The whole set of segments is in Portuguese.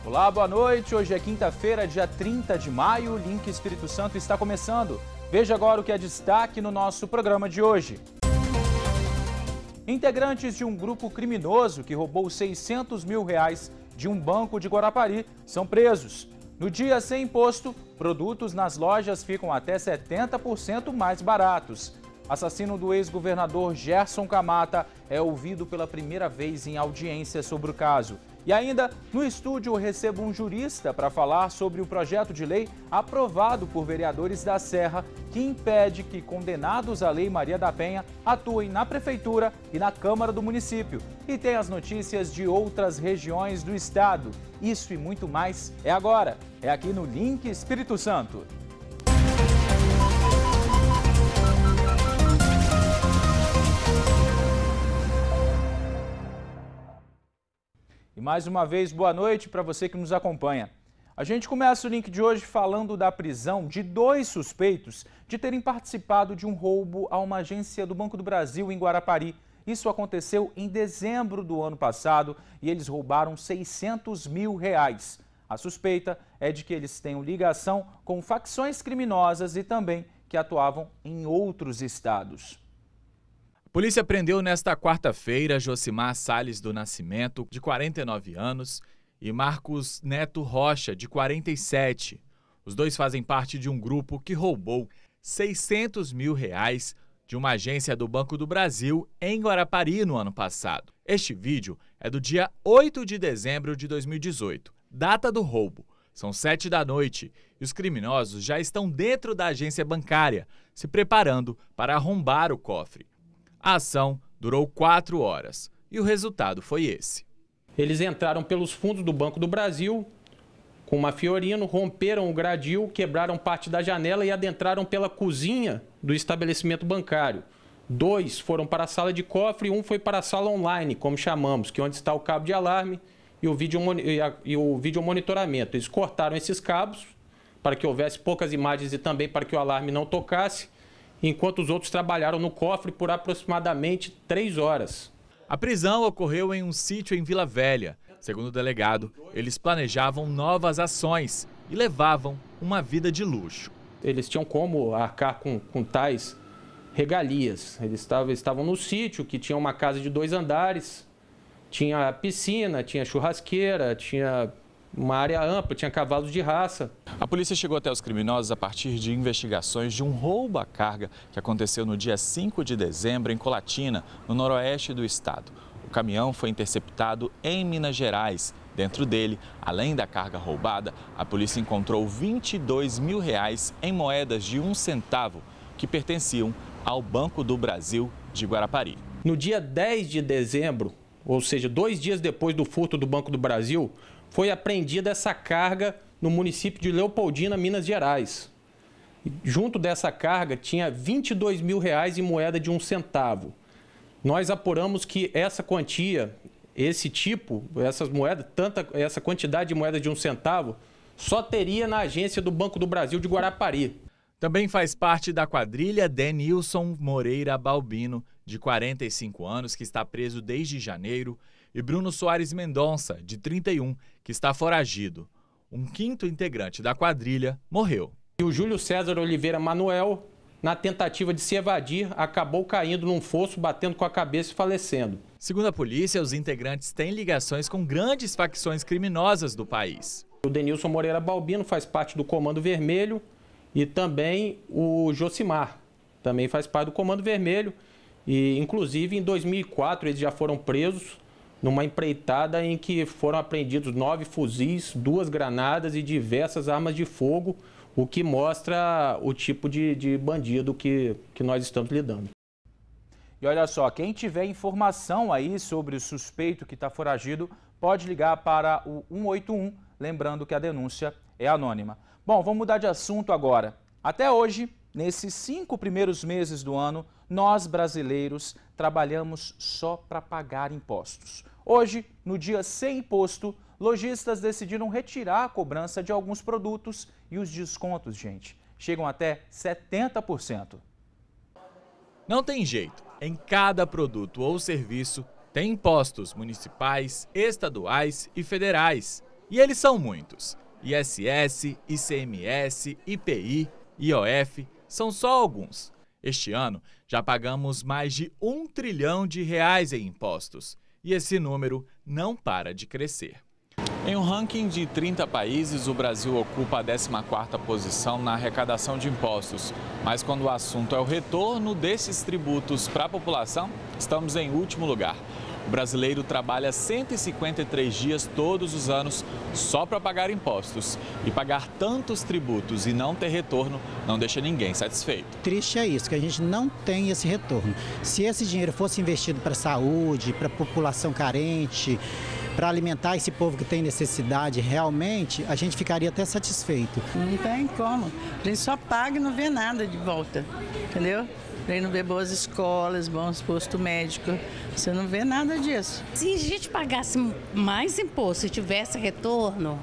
Olá, boa noite. Hoje é quinta-feira, dia 30 de maio. O Link Espírito Santo está começando. Veja agora o que é destaque no nosso programa de hoje. Integrantes de um grupo criminoso que roubou R$600 mil de um banco de Guarapari são presos. No dia sem imposto, produtos nas lojas ficam até 70% mais baratos. Assassino do ex-governador Gerson Camata é ouvido pela primeira vez em audiência sobre o caso. E ainda, no estúdio, eu recebo um jurista para falar sobre o projeto de lei aprovado por vereadores da Serra que impede que condenados à Lei Maria da Penha atuem na Prefeitura e na Câmara do município. E tem as notícias de outras regiões do estado. Isso e muito mais é agora. É aqui no Link Espírito Santo. E mais uma vez, boa noite para você que nos acompanha. A gente começa o link de hoje falando da prisão de 2 suspeitos de terem participado de um roubo a uma agência do Banco do Brasil em Guarapari. Isso aconteceu em dezembro do ano passado e eles roubaram R$600 mil. A suspeita é de que eles tenham ligação com facções criminosas e também que atuavam em outros estados. A polícia prendeu nesta quarta-feira Josimar Salles do Nascimento, de 49 anos, e Marcos Neto Rocha, de 47. Os dois fazem parte de um grupo que roubou R$600 mil de uma agência do Banco do Brasil em Guarapari no ano passado. Este vídeo é do dia 8 de dezembro de 2018, data do roubo. São 7 da noite e os criminosos já estão dentro da agência bancária, se preparando para arrombar o cofre. A ação durou 4 horas e o resultado foi esse. Eles entraram pelos fundos do Banco do Brasil com uma Fiorino, romperam o gradil, quebraram parte da janela e adentraram pela cozinha do estabelecimento bancário. 2 foram para a sala de cofre e 1 foi para a sala online, como chamamos, que é onde está o cabo de alarme e o vídeo monitoramento. Eles cortaram esses cabos para que houvesse poucas imagens e também para que o alarme não tocasse, enquanto os outros trabalharam no cofre por aproximadamente 3 horas. A prisão ocorreu em um sítio em Vila Velha. Segundo o delegado, eles planejavam novas ações e levavam uma vida de luxo. Eles tinham como arcar com tais regalias. Eles estavam no sítio, que tinha uma casa de 2 andares, tinha piscina, tinha churrasqueira, tinha uma área ampla, tinha cavalos de raça. A polícia chegou até os criminosos a partir de investigações de um roubo à carga que aconteceu no dia 5 de dezembro em Colatina, no noroeste do estado. O caminhão foi interceptado em Minas Gerais. Dentro dele, além da carga roubada, a polícia encontrou R$22 mil em moedas de 1 centavo que pertenciam ao Banco do Brasil de Guarapari. No dia 10 de dezembro, ou seja, 2 dias depois do furto do Banco do Brasil, foi apreendida essa carga no município de Leopoldina, Minas Gerais. Junto dessa carga tinha R$22 mil em moeda de 1 centavo. Nós apuramos que essa quantia, essas moedas, essa quantidade de moedas de 1 centavo, só teria na agência do Banco do Brasil de Guarapari. Também faz parte da quadrilha Denilson Moreira Balbino, de 45 anos, que está preso desde janeiro, e Bruno Soares Mendonça, de 31, que está foragido. Um 5º integrante da quadrilha morreu. E o Júlio César Oliveira Manuel, na tentativa de se evadir, acabou caindo num fosso, batendo com a cabeça e falecendo. Segundo a polícia, os integrantes têm ligações com grandes facções criminosas do país. O Denilson Moreira Balbino faz parte do Comando Vermelho e também o Josimar também faz parte do Comando Vermelho. E, inclusive, em 2004, eles já foram presos numa empreitada em que foram apreendidos 9 fuzis, 2 granadas e diversas armas de fogo, o que mostra o tipo de bandido que nós estamos lidando. E olha só, quem tiver informação aí sobre o suspeito que está foragido, pode ligar para o 181, lembrando que a denúncia é anônima. Bom, vamos mudar de assunto agora. Até hoje, nesses 5 primeiros meses do ano, nós brasileiros trabalhamos só para pagar impostos. Hoje, no dia sem imposto, lojistas decidiram retirar a cobrança de alguns produtos e os descontos, gente, chegam até 70%. Não tem jeito, em cada produto ou serviço tem impostos municipais, estaduais e federais. E eles são muitos. ISS, ICMS, IPI, IOF, são só alguns. Este ano, já pagamos mais de R$1 trilhão em impostos. E esse número não para de crescer. Em um ranking de 30 países, o Brasil ocupa a 14ª posição na arrecadação de impostos. Mas quando o assunto é o retorno desses tributos para a população, estamos em último lugar. O brasileiro trabalha 153 dias todos os anos só para pagar impostos. E pagar tantos tributos e não ter retorno não deixa ninguém satisfeito. Triste é isso, que a gente não tem esse retorno. Se esse dinheiro fosse investido para a saúde, para a população carente, para alimentar esse povo que tem necessidade realmente, a gente ficaria até satisfeito. Não tem como. A gente só paga e não vê nada de volta, entendeu? A gente não vê boas escolas, bons postos médicos, você não vê nada disso. Se a gente pagasse mais imposto, se tivesse retorno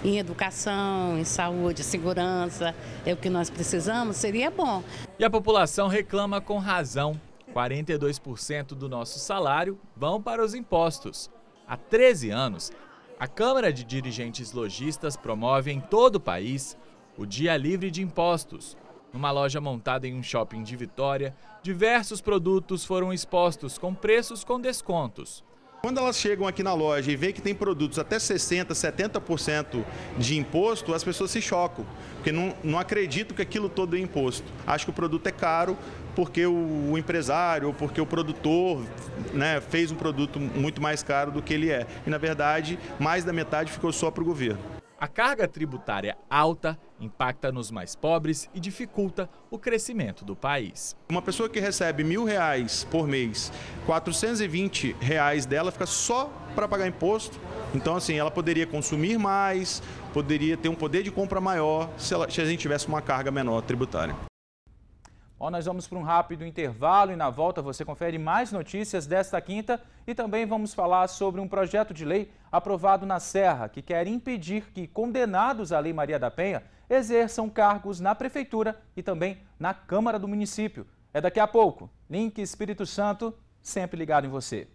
em educação, em saúde, segurança, é o que nós precisamos, seria bom. E a população reclama com razão. 42% do nosso salário vão para os impostos. Há 13 anos, a Câmara de Dirigentes Lojistas promove em todo o país o Dia Livre de Impostos. Numa loja montada em um shopping de Vitória, diversos produtos foram expostos com preços com descontos. Quando elas chegam aqui na loja e veem que tem produtos até 60%, 70% de imposto, as pessoas se chocam, porque não acreditam que aquilo todo é imposto. Acham que o produto é caro porque o empresário ou porque o produtor, né, fez um produto muito mais caro do que ele é. E, na verdade, mais da metade ficou só para o governo. A carga tributária alta impacta nos mais pobres e dificulta o crescimento do país. Uma pessoa que recebe R$1.000 por mês, R$420 dela fica só para pagar imposto. Então, assim, ela poderia consumir mais, poderia ter um poder de compra maior se a gente tivesse uma carga menor tributária. Bom, nós vamos para um rápido intervalo e na volta você confere mais notícias desta quinta e também vamos falar sobre um projeto de lei aprovado na Serra que quer impedir que condenados à Lei Maria da Penha exerçam cargos na Prefeitura e também na Câmara do município. É daqui a pouco. Link Espírito Santo, sempre ligado em você.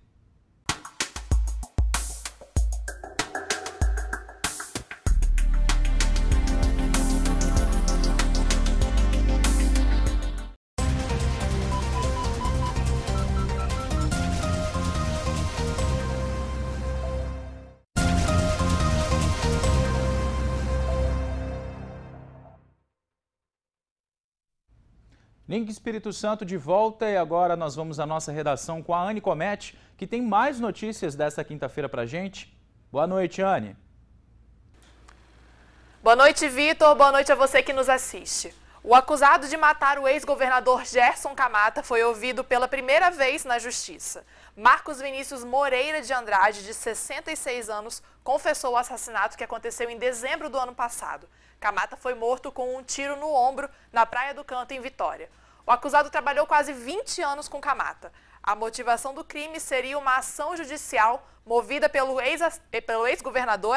Link Espírito Santo de volta e agora nós vamos à nossa redação com a Anne Comete, que tem mais notícias desta quinta-feira pra gente. Boa noite, Anne. Boa noite, Vitor. Boa noite a você que nos assiste. O acusado de matar o ex-governador Gerson Camata foi ouvido pela primeira vez na Justiça. Marcos Vinícius Moreira de Andrade, de 66 anos, confessou o assassinato que aconteceu em dezembro do ano passado. Camata foi morto com um tiro no ombro na Praia do Canto, em Vitória. O acusado trabalhou quase 20 anos com Camata. A motivação do crime seria uma ação judicial movida pelo ex-governador,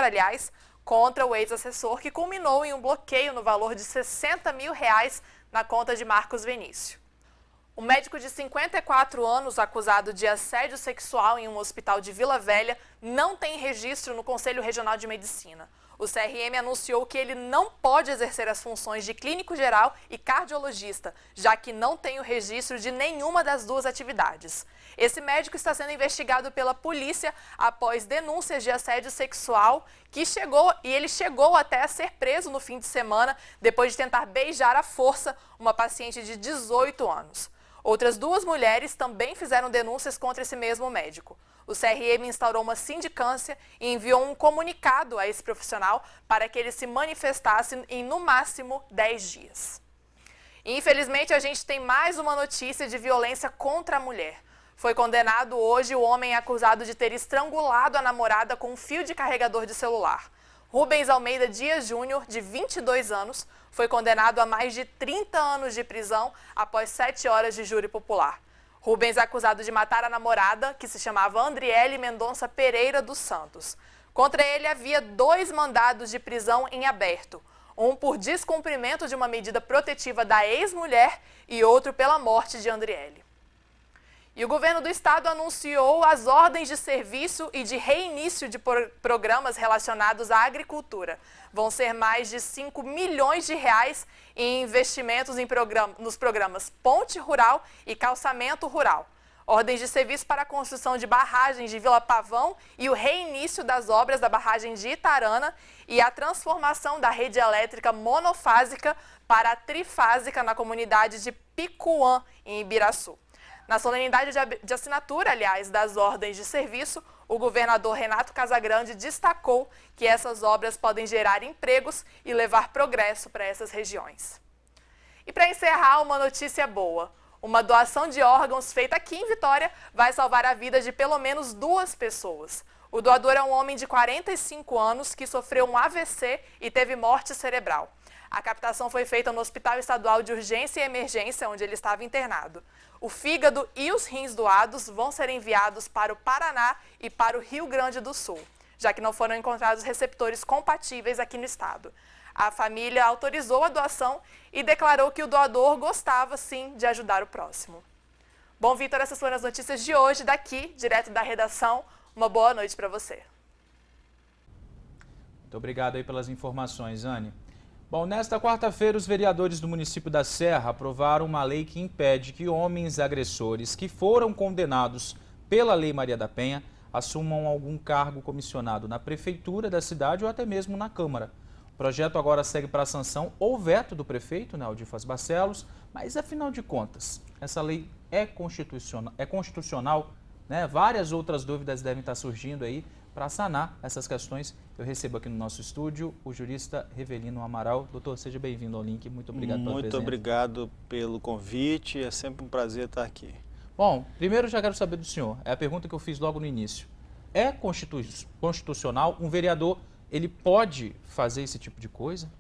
contra o ex-assessor, que culminou em um bloqueio no valor de R$60 mil na conta de Marcos Vinícius. O médico de 54 anos, acusado de assédio sexual em um hospital de Vila Velha, não tem registro no Conselho Regional de Medicina. O CRM anunciou que ele não pode exercer as funções de clínico geral e cardiologista, já que não tem o registro de nenhuma das duas atividades. Esse médico está sendo investigado pela polícia após denúncias de assédio sexual ele chegou até a ser preso no fim de semana depois de tentar beijar à força uma paciente de 18 anos. Outras duas mulheres também fizeram denúncias contra esse mesmo médico. O CRM instaurou uma sindicância e enviou um comunicado a esse profissional para que ele se manifestasse em, no máximo, 10 dias. E, infelizmente, a gente tem mais uma notícia de violência contra a mulher. Foi condenado hoje o homem acusado de ter estrangulado a namorada com um fio de carregador de celular. Rubens Almeida Dias Júnior, de 22 anos, foi condenado a mais de 30 anos de prisão após 7 horas de júri popular. Rubens é acusado de matar a namorada, que se chamava Andriele Mendonça Pereira dos Santos. Contra ele havia 2 mandados de prisão em aberto, um por descumprimento de uma medida protetiva da ex-mulher e outro pela morte de Andriele. E o governo do estado anunciou as ordens de serviço e de reinício de programas relacionados à agricultura. Vão ser mais de 5 milhões de reais em investimentos nos programas Ponte Rural e Calçamento Rural. Ordens de serviço para a construção de barragens de Vila Pavão e o reinício das obras da barragem de Itarana e a transformação da rede elétrica monofásica para a trifásica na comunidade de Picuã, em Ibiraçu. Na solenidade de assinatura, aliás, das ordens de serviço, o governador Renato Casagrande destacou que essas obras podem gerar empregos e levar progresso para essas regiões. E para encerrar, uma notícia boa. Uma doação de órgãos feita aqui em Vitória vai salvar a vida de pelo menos 2 pessoas. O doador é um homem de 45 anos que sofreu um AVC e teve morte cerebral. A captação foi feita no Hospital Estadual de Urgência e Emergência, onde ele estava internado. O fígado e os rins doados vão ser enviados para o Paraná e para o Rio Grande do Sul, já que não foram encontrados receptores compatíveis aqui no estado. A família autorizou a doação e declarou que o doador gostava, sim, de ajudar o próximo. Bom, Vitor, essas foram as notícias de hoje, daqui, direto da redação. Uma boa noite para você. Muito obrigado aí pelas informações, Anne. Bom, nesta quarta-feira, os vereadores do município da Serra aprovaram uma lei que impede que homens agressores que foram condenados pela Lei Maria da Penha assumam algum cargo comissionado na prefeitura da cidade ou até mesmo na Câmara. O projeto agora segue para a sanção ou veto do prefeito, Aldir Vasconcelos, mas afinal de contas, essa lei é constitucional, né? Várias outras dúvidas devem estar surgindo aí. Para sanar essas questões, eu recebo aqui no nosso estúdio o jurista Revelino Amaral. Doutor, seja bem-vindo ao Link. Muito obrigado pela presença. Muito obrigado pelo convite. É sempre um prazer estar aqui. Bom, primeiro já quero saber do senhor. É a pergunta que eu fiz logo no início. É constitucional? Um vereador, ele pode fazer esse tipo de coisa?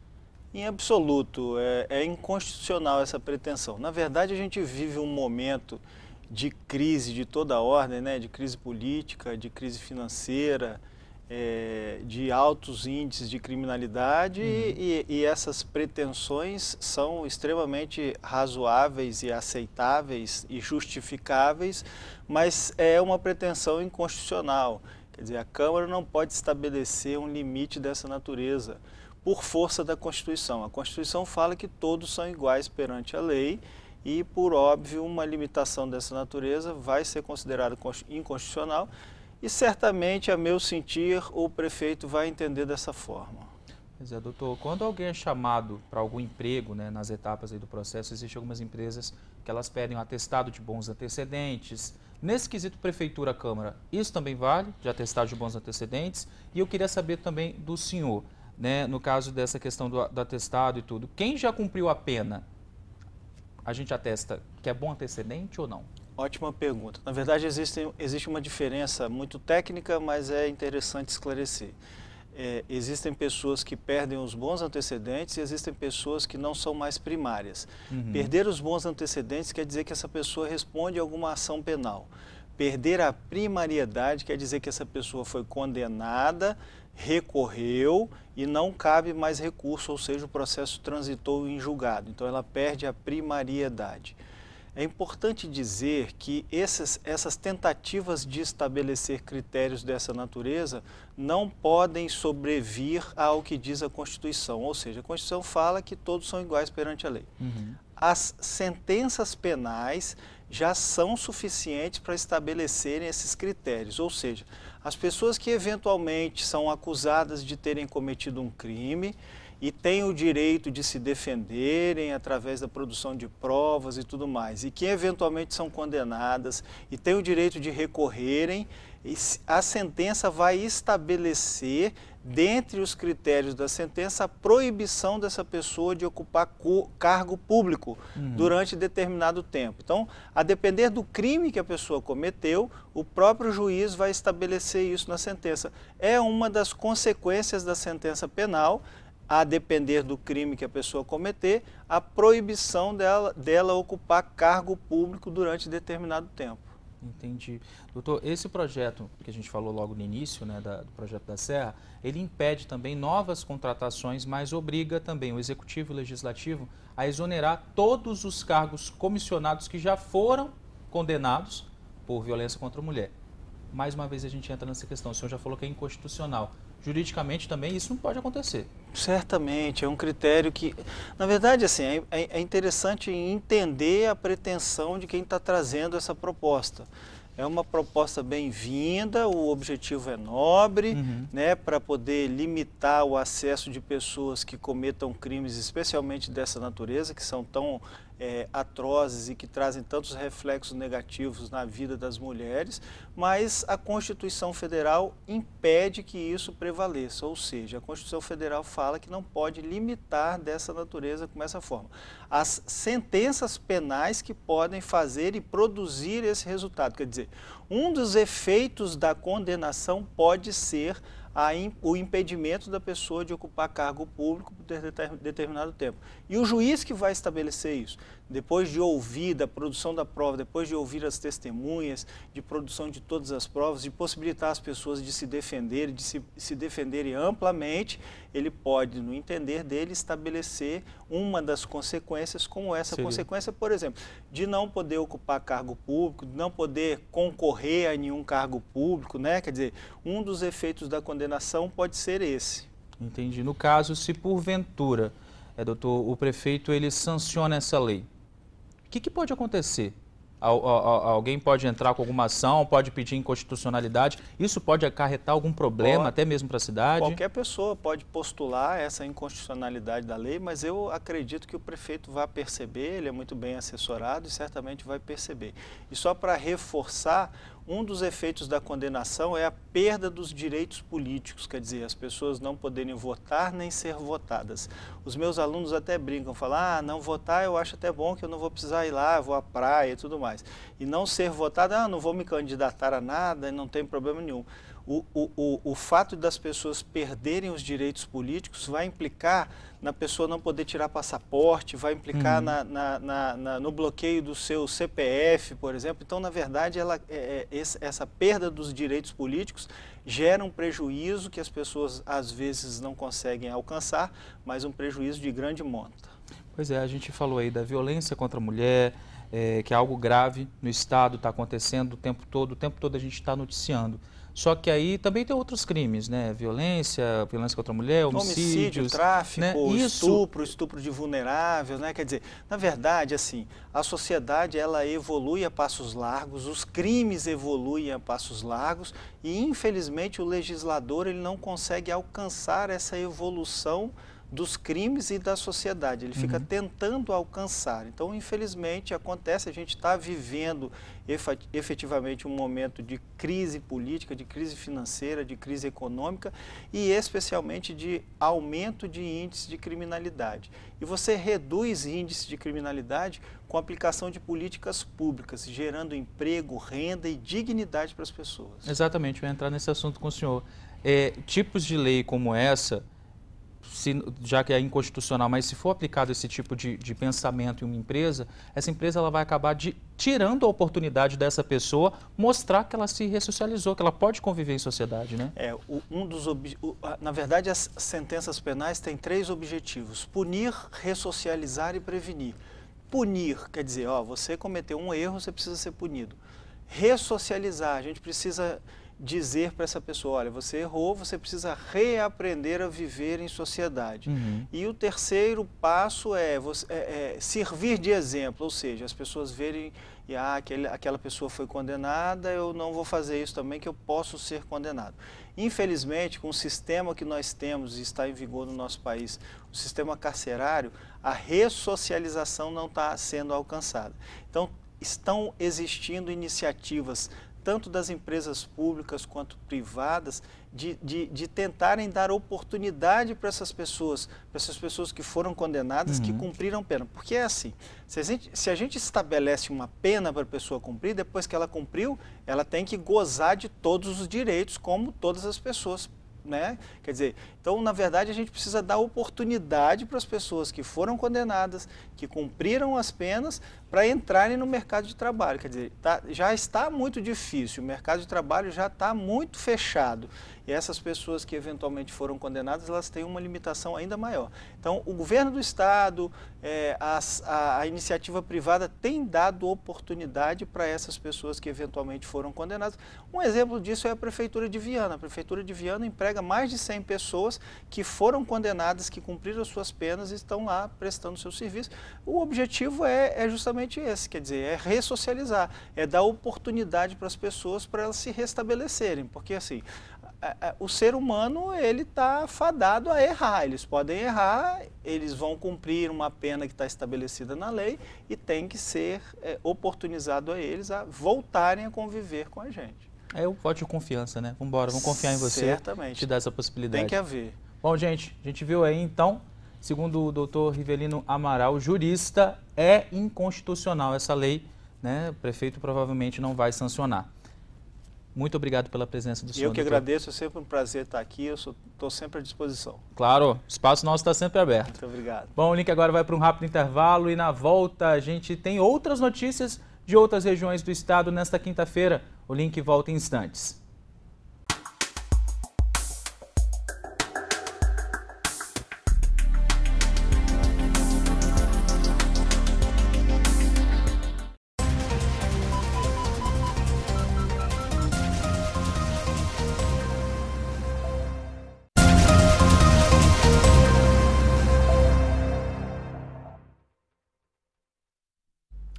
Em absoluto, é inconstitucional essa pretensão. Na verdade, a gente vive um momento de crise de toda a ordem, né? De crise política, de crise financeira, de altos índices de criminalidade e essas pretensões são extremamente razoáveis e aceitáveis e justificáveis, mas é uma pretensão inconstitucional. Quer dizer, a Câmara não pode estabelecer um limite dessa natureza por força da Constituição. A Constituição fala que todos são iguais perante a lei, e, por óbvio, uma limitação dessa natureza vai ser considerada inconstitucional e, certamente, a meu sentir, o prefeito vai entender dessa forma. Pois é, doutor, quando alguém é chamado para algum emprego, né, nas etapas aí do processo, existem algumas empresas que elas pedem um atestado de bons antecedentes. Nesse quesito prefeitura-câmara, isso também vale, de atestado de bons antecedentes? E eu queria saber também do senhor, né, no caso dessa questão do atestado e tudo, quem já cumpriu a pena, a gente atesta que é bom antecedente ou não? Ótima pergunta. Na verdade, existe uma diferença muito técnica, mas é interessante esclarecer. Existem pessoas que perdem os bons antecedentes e existem pessoas que não são mais primárias. Perder os bons antecedentes quer dizer que essa pessoa responde a alguma ação penal. Perder a primariedade quer dizer que essa pessoa foi condenada, recorreu e não cabe mais recurso, ou seja, o processo transitou em julgado. Então, ela perde a primariedade. É importante dizer que essas tentativas de estabelecer critérios dessa natureza não podem sobrevir ao que diz a Constituição, ou seja, a Constituição fala que todos são iguais perante a lei. As sentenças penais já são suficientes para estabelecerem esses critérios, ou seja, as pessoas que eventualmente são acusadas de terem cometido um crime e têm o direito de se defenderem através da produção de provas e tudo mais, e que eventualmente são condenadas e têm o direito de recorrerem, a sentença vai estabelecer, dentre os critérios da sentença, a proibição dessa pessoa de ocupar cargo público durante determinado tempo. Então, a depender do crime que a pessoa cometeu, o próprio juiz vai estabelecer isso na sentença. É uma das consequências da sentença penal, a depender do crime que a pessoa cometer, a proibição dela ocupar cargo público durante determinado tempo. Entendi. Doutor, esse projeto que a gente falou logo no início, né, do projeto da Serra, ele impede também novas contratações, mas obriga também o Executivo e o Legislativo a exonerar todos os cargos comissionados que já foram condenados por violência contra a mulher. Mais uma vez a gente entra nessa questão, o senhor já falou que é inconstitucional. Juridicamente também isso não pode acontecer. Certamente, é um critério que, na verdade, assim, é interessante entender a pretensão de quem está trazendo essa proposta. É uma proposta bem-vinda, o objetivo é nobre, né, para poder limitar o acesso de pessoas que cometam crimes, especialmente dessa natureza, que são tão atrozes e que trazem tantos reflexos negativos na vida das mulheres, mas a Constituição Federal impede que isso prevaleça, ou seja, a Constituição Federal fala que não pode limitar dessa natureza com essa forma. As sentenças penais que podem fazer e produzir esse resultado, quer dizer, um dos efeitos da condenação pode ser o impedimento da pessoa de ocupar cargo público por determinado tempo. E o juiz que vai estabelecer isso, depois de ouvir da produção da prova, depois de ouvir as testemunhas, de produção de todas as provas, de possibilitar as pessoas de se defenderem, se defenderem amplamente, ele pode, no entender dele, estabelecer uma das consequências, como essa consequência, por exemplo, de não poder ocupar cargo público, de não poder concorrer a nenhum cargo público, né? Quer dizer, um dos efeitos da condenação pode ser esse. Entendi. No caso, se porventura, doutor, o prefeito ele sanciona essa lei, o que pode acontecer? Alguém pode entrar com alguma ação, pode pedir inconstitucionalidade, isso pode acarretar algum problema, até mesmo para a cidade? Qualquer pessoa pode postular essa inconstitucionalidade da lei, mas eu acredito que o prefeito vai perceber, ele é muito bem assessorado e certamente vai perceber. E só para reforçar, um dos efeitos da condenação é a perda dos direitos políticos, quer dizer, as pessoas não poderem votar nem ser votadas. Os meus alunos até brincam, falam, não votar eu acho até bom que eu não vou precisar ir lá, vou à praia e tudo mais. E não ser votado, não vou me candidatar a nada, não tem problema nenhum. O fato das pessoas perderem os direitos políticos vai implicar na pessoa não poder tirar passaporte, vai implicar no bloqueio do seu CPF, por exemplo. Então, na verdade, essa perda dos direitos políticos gera um prejuízo que as pessoas, às vezes, não conseguem alcançar, mas um prejuízo de grande monta. Pois é, a gente falou aí da violência contra a mulher, que é algo grave no Estado, está acontecendo o tempo todo a gente está noticiando. Só que aí também tem outros crimes, né? Violência contra a mulher, homicídio, tráfico, né? estupro de vulnerável, né? Quer dizer, na verdade, assim, a sociedade ela evolui a passos largos, os crimes evoluem a passos largos e, infelizmente, o legislador ele não consegue alcançar essa evolução dos crimes e da sociedade, ele fica tentando alcançar. Então, infelizmente, acontece, a gente está vivendo efetivamente um momento de crise política, de crise financeira, de crise econômica e especialmente de aumento de índice de criminalidade. E você reduz índice de criminalidade com a aplicação de políticas públicas, gerando emprego, renda e dignidade para as pessoas. Exatamente, eu ia entrar nesse assunto com o senhor. Tipos de lei como essa, já que é inconstitucional, mas se for aplicado esse tipo de pensamento em uma empresa, essa empresa ela vai acabar tirando a oportunidade dessa pessoa mostrar que ela se ressocializou, que ela pode conviver em sociedade, né? Na verdade, as sentenças penais têm 3 objetivos: punir, ressocializar e prevenir. Punir quer dizer, você cometeu um erro, você precisa ser punido. Ressocializar, a gente precisa dizer para essa pessoa, olha, você errou, você precisa reaprender a viver em sociedade. E o terceiro passo é servir de exemplo, ou seja, as pessoas verem, aquela pessoa foi condenada, eu não vou fazer isso também, que eu posso ser condenado. Infelizmente, com o sistema que nós temos e está em vigor no nosso país, o sistema carcerário, a ressocialização não está sendo alcançada. Então, estão existindo iniciativas tanto das empresas públicas quanto privadas, de tentarem dar oportunidade para essas pessoas que foram condenadas, que cumpriram pena. Porque é assim, se a gente estabelece uma pena para a pessoa cumprir, depois que ela cumpriu, ela tem que gozar de todos os direitos, como todas as pessoas, né? Quer dizer, então, na verdade, a gente precisa dar oportunidade para as pessoas que foram condenadas, que cumpriram as penas, para entrarem no mercado de trabalho. Quer dizer, já está muito difícil, o mercado de trabalho já está muito fechado. E essas pessoas que eventualmente foram condenadas, elas têm uma limitação ainda maior. Então, o governo do estado, a iniciativa privada tem dado oportunidade para essas pessoas que eventualmente foram condenadas. Um exemplo disso é a Prefeitura de Viana. A Prefeitura de Viana emprega mais de 100 pessoas que foram condenadas, que cumpriram as suas penas e estão lá prestando seu serviço. O objetivo é justamente esse, quer dizer, é ressocializar, é dar oportunidade para as pessoas para elas se restabelecerem, porque assim, o ser humano, ele está fadado a errar, eles podem errar, eles vão cumprir uma pena que está estabelecida na lei e tem que ser oportunizado a eles a voltarem a conviver com a gente. É o voto de confiança, né? Vamos confiar em você. Certamente. Te dar essa possibilidade. Tem que haver. Bom, gente, a gente viu aí então, segundo o doutor Rivelino Amaral, jurista, é inconstitucional essa lei, né? O prefeito provavelmente não vai sancionar. Muito obrigado pela presença do senhor. Eu que agradeço, é sempre um prazer estar aqui, eu estou sempre à disposição. Claro, o espaço nosso está sempre aberto. Muito obrigado. Bom, o link agora vai para um rápido intervalo e na volta a gente tem outras notícias de outras regiões do estado nesta quinta-feira. O link volta em instantes.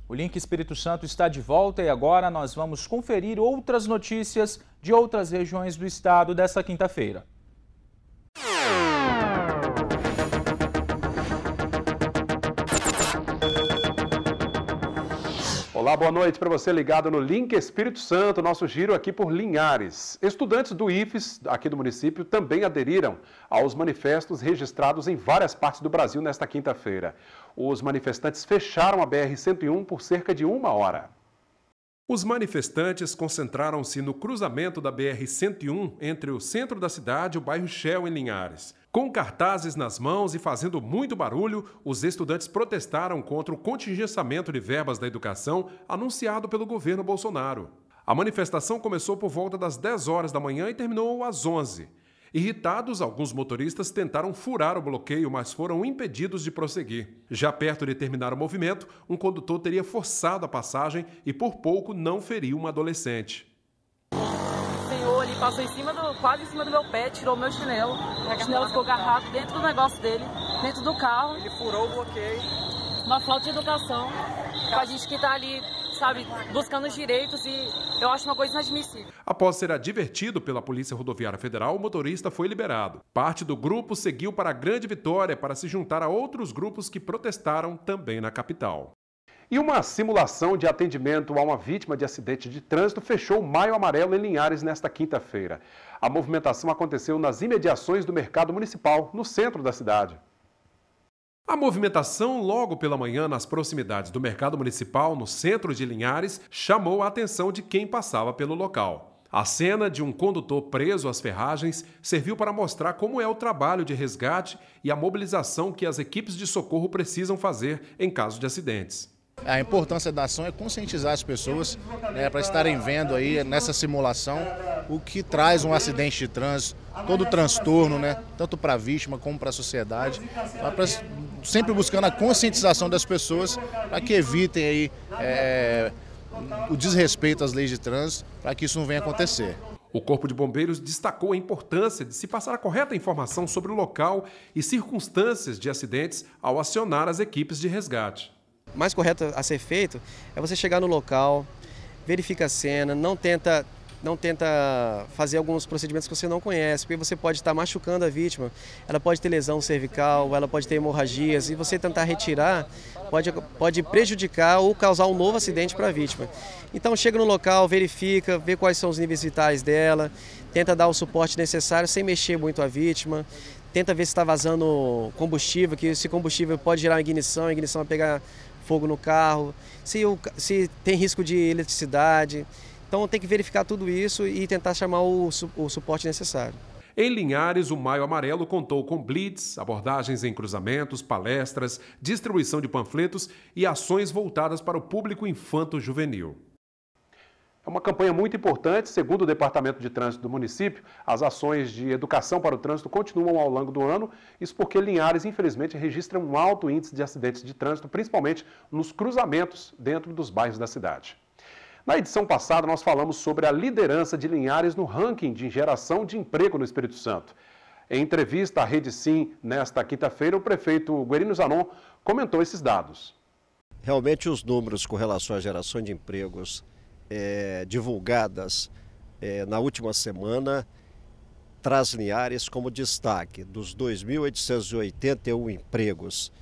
O Link Espírito Santo está de volta e agora nós vamos conferir outras notícias de outras regiões do estado desta quinta-feira. Olá, boa noite para você ligado no Link Espírito Santo, nosso giro aqui por Linhares. Estudantes do IFES, aqui do município, também aderiram aos manifestos registrados em várias partes do Brasil nesta quinta-feira. Os manifestantes fecharam a BR-101 por cerca de 1 hora. Os manifestantes concentraram-se no cruzamento da BR-101 entre o centro da cidade e o bairro Shell, em Linhares. Com cartazes nas mãos e fazendo muito barulho, os estudantes protestaram contra o contingenciamento de verbas da educação anunciado pelo governo Bolsonaro. A manifestação começou por volta das 10 horas da manhã e terminou às 11. Irritados, alguns motoristas tentaram furar o bloqueio, mas foram impedidos de prosseguir. Já perto de terminar o movimento, um condutor teria forçado a passagem e por pouco não feriu uma adolescente. Ele passou quase em cima do meu pé, tirou meu chinelo. O chinelo ficou agarrado dentro do negócio dele, dentro do carro. Ele furou o bloqueio. Uma falta de educação, pra gente que tá ali, sabe, buscando os direitos, e eu acho uma coisa inadmissível. Após ser advertido pela Polícia Rodoviária Federal, o motorista foi liberado. Parte do grupo seguiu para a Grande Vitória para se juntar a outros grupos que protestaram também na capital. E uma simulação de atendimento a uma vítima de acidente de trânsito fechou o Maio Amarelo em Linhares nesta quinta-feira. A movimentação aconteceu nas imediações do Mercado Municipal, no centro da cidade. A movimentação logo pela manhã nas proximidades do Mercado Municipal, no centro de Linhares, chamou a atenção de quem passava pelo local. A cena de um condutor preso às ferragens serviu para mostrar como é o trabalho de resgate e a mobilização que as equipes de socorro precisam fazer em caso de acidentes. A importância da ação é conscientizar as pessoas, para estarem vendo aí nessa simulação o que traz um acidente de trânsito, todo o transtorno, tanto para a vítima como para a sociedade, sempre buscando a conscientização das pessoas para que evitem aí, o desrespeito às leis de trânsito, para que isso não venha acontecer. O Corpo de Bombeiros destacou a importância de se passar a correta informação sobre o local e circunstâncias de acidentes ao acionar as equipes de resgate. O mais correto a ser feito é você chegar no local, verifica a cena, não tenta fazer alguns procedimentos que você não conhece, porque você pode estar machucando a vítima, ela pode ter lesão cervical, ela pode ter hemorragias, e você tentar retirar pode prejudicar ou causar um novo acidente para a vítima. Então chega no local, verifica, vê quais são os níveis vitais dela, tenta dar o suporte necessário sem mexer muito a vítima, tenta ver se está vazando combustível, que esse combustível pode gerar ignição, a ignição vai pegar fogo no carro, se tem risco de eletricidade. Então tem que verificar tudo isso e tentar chamar o suporte necessário. Em Linhares, o Maio Amarelo contou com blitz, abordagens em cruzamentos, palestras, distribuição de panfletos e ações voltadas para o público infanto-juvenil. É uma campanha muito importante. Segundo o Departamento de Trânsito do município, as ações de educação para o trânsito continuam ao longo do ano. Isso porque Linhares, infelizmente, registra um alto índice de acidentes de trânsito, principalmente nos cruzamentos dentro dos bairros da cidade. Na edição passada, nós falamos sobre a liderança de Linhares no ranking de geração de emprego no Espírito Santo. Em entrevista à Rede Sim, nesta quinta-feira, o prefeito Guerino Zanon comentou esses dados. Realmente, os números com relação à geração de empregos divulgadas na última semana traz Linhares como destaque. Dos 2.881 empregos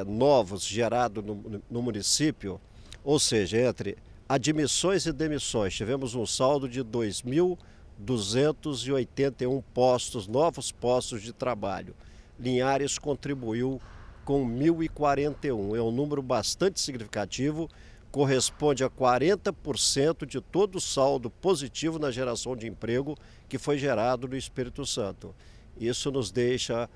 novos gerados no município, ou seja, entre admissões e demissões, tivemos um saldo de 2.281 novos postos de trabalho. Linhares contribuiu com 1.041, é um número bastante significativo, corresponde a 40% de todo o saldo positivo na geração de emprego que foi gerado no Espírito Santo. Isso nos deixa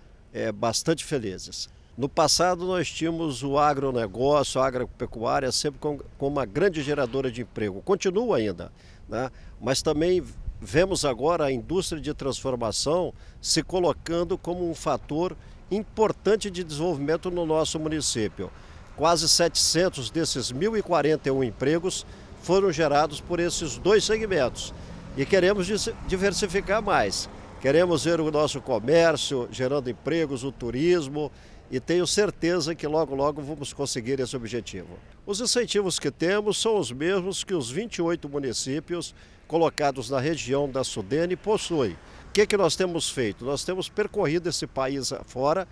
bastante felizes. No passado nós tínhamos o agronegócio, a agropecuária sempre como uma grande geradora de emprego. Continua ainda, né? Mas também vemos agora a indústria de transformação se colocando como um fator importante de desenvolvimento no nosso município. Quase 700 desses 1.041 empregos foram gerados por esses dois segmentos. E queremos diversificar mais. Queremos ver o nosso comércio gerando empregos, o turismo, e tenho certeza que logo, logo vamos conseguir esse objetivo. Os incentivos que temos são os mesmos que os 28 municípios colocados na região da Sudene possuem. O que nós temos feito? Nós temos percorrido esse país afora,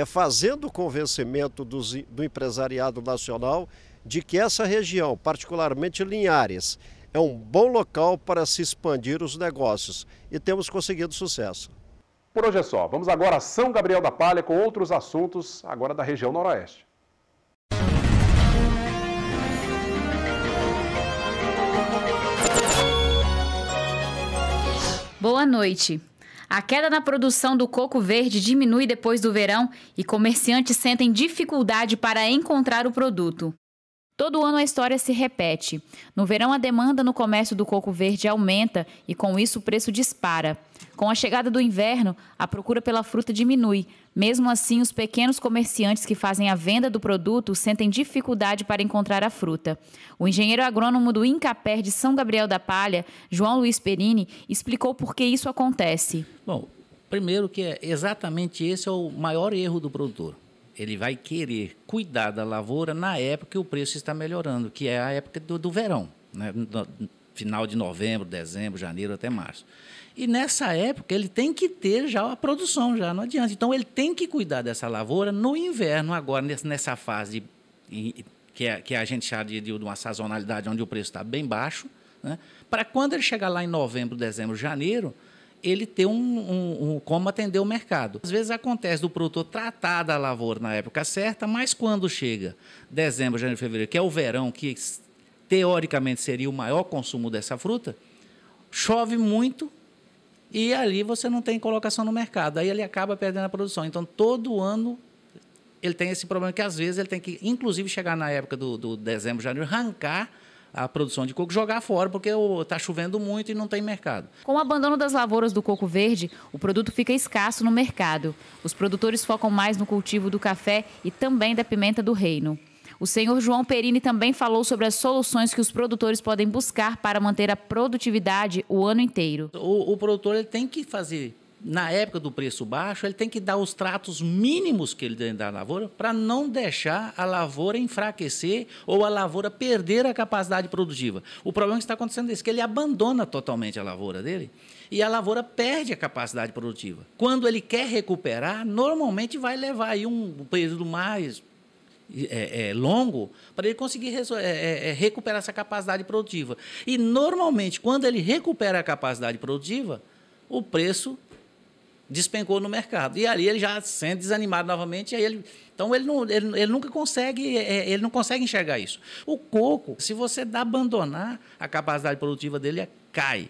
fazendo o convencimento do empresariado nacional de que essa região, particularmente Linhares, é um bom local para se expandir os negócios e temos conseguido sucesso. Por hoje é só. Vamos agora a São Gabriel da Palha com outros assuntos agora da região noroeste. Boa noite. A queda na produção do coco verde diminui depois do verão e comerciantes sentem dificuldade para encontrar o produto. Todo ano a história se repete. No verão, a demanda no comércio do coco verde aumenta e, com isso, o preço dispara. Com a chegada do inverno, a procura pela fruta diminui. Mesmo assim, os pequenos comerciantes que fazem a venda do produto sentem dificuldade para encontrar a fruta. O engenheiro agrônomo do Incaper de São Gabriel da Palha, João Luiz Perini, explicou por que isso acontece. Bom, primeiro que exatamente esse é o maior erro do produtor. Ele vai querer cuidar da lavoura na época que o preço está melhorando, que é a época do verão, né? No final de novembro, dezembro, janeiro até março. E nessa época ele tem que ter já a produção, já não adianta. Então ele tem que cuidar dessa lavoura no inverno, agora nessa fase que a gente chama de uma sazonalidade onde o preço está bem baixo, né? Para quando ele chegar lá em novembro, dezembro, janeiro, ele ter como atender o mercado. Às vezes acontece do produtor tratar da lavoura na época certa, mas quando chega dezembro, janeiro, fevereiro, que é o verão, que teoricamente seria o maior consumo dessa fruta, chove muito e ali você não tem colocação no mercado. Aí ele acaba perdendo a produção. Então, todo ano ele tem esse problema que, às vezes, ele tem que, inclusive, chegar na época do dezembro, janeiro, arrancar a produção de coco, jogar fora, porque está chovendo muito e não tem mercado. Com o abandono das lavouras do coco verde, o produto fica escasso no mercado. Os produtores focam mais no cultivo do café e também da pimenta do reino. O senhor João Perini também falou sobre as soluções que os produtores podem buscar para manter a produtividade o ano inteiro. O produtor ele tem que fazer, na época do preço baixo, ele tem que dar os tratos mínimos que ele dá na lavoura para não deixar a lavoura enfraquecer ou a lavoura perder a capacidade produtiva. O problema que está acontecendo é que ele abandona totalmente a lavoura dele e a lavoura perde a capacidade produtiva. Quando ele quer recuperar, normalmente vai levar aí um período mais longo para ele conseguir recuperar essa capacidade produtiva. E, normalmente, quando ele recupera a capacidade produtiva, o preço despencou no mercado. E ali ele já se sente desanimado novamente. Então, ele nunca consegue, ele não consegue enxergar isso. O coco, se você abandonar, a capacidade produtiva dele cai.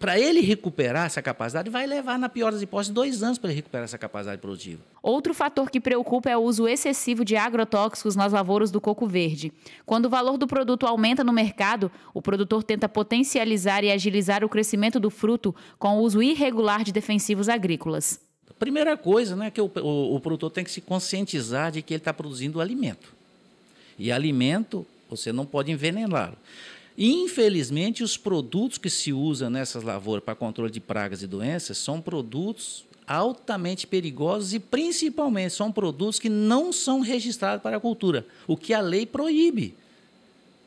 Para ele recuperar essa capacidade, vai levar, na pior das hipóteses, 2 anos para ele recuperar essa capacidade produtiva. Outro fator que preocupa é o uso excessivo de agrotóxicos nas lavouras do coco verde. Quando o valor do produto aumenta no mercado, o produtor tenta potencializar e agilizar o crescimento do fruto com o uso irregular de defensivos agrícolas. Primeira coisa, né, que o produtor tem que se conscientizar de que ele está produzindo alimento. E alimento, você não pode envenená-lo. Infelizmente, os produtos que se usam nessas lavouras para controle de pragas e doenças são produtos altamente perigosos e, principalmente, são produtos que não são registrados para a cultura, o que a lei proíbe.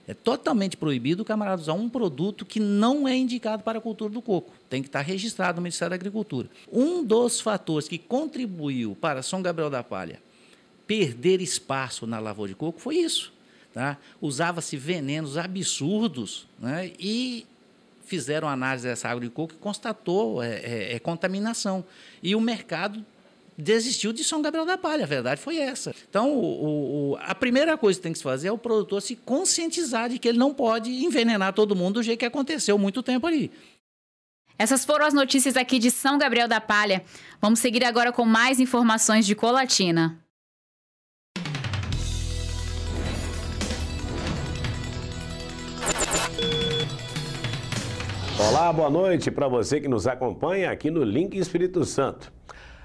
É totalmente proibido o camarada usar um produto que não é indicado para a cultura do coco. Tem que estar registrado no Ministério da Agricultura. Um dos fatores que contribuiu para São Gabriel da Palha perder espaço na lavoura de coco foi isso. Tá? Usava-se venenos absurdos, né? E fizeram análise dessa água de coco e constatou contaminação. E o mercado desistiu de São Gabriel da Palha, a verdade foi essa. Então, a primeira coisa que tem que se fazer é o produtor se conscientizar de que ele não pode envenenar todo mundo do jeito que aconteceu muito tempo ali. Essas foram as notícias aqui de São Gabriel da Palha. Vamos seguir agora com mais informações de Colatina. Olá, boa noite para você que nos acompanha aqui no Link Espírito Santo.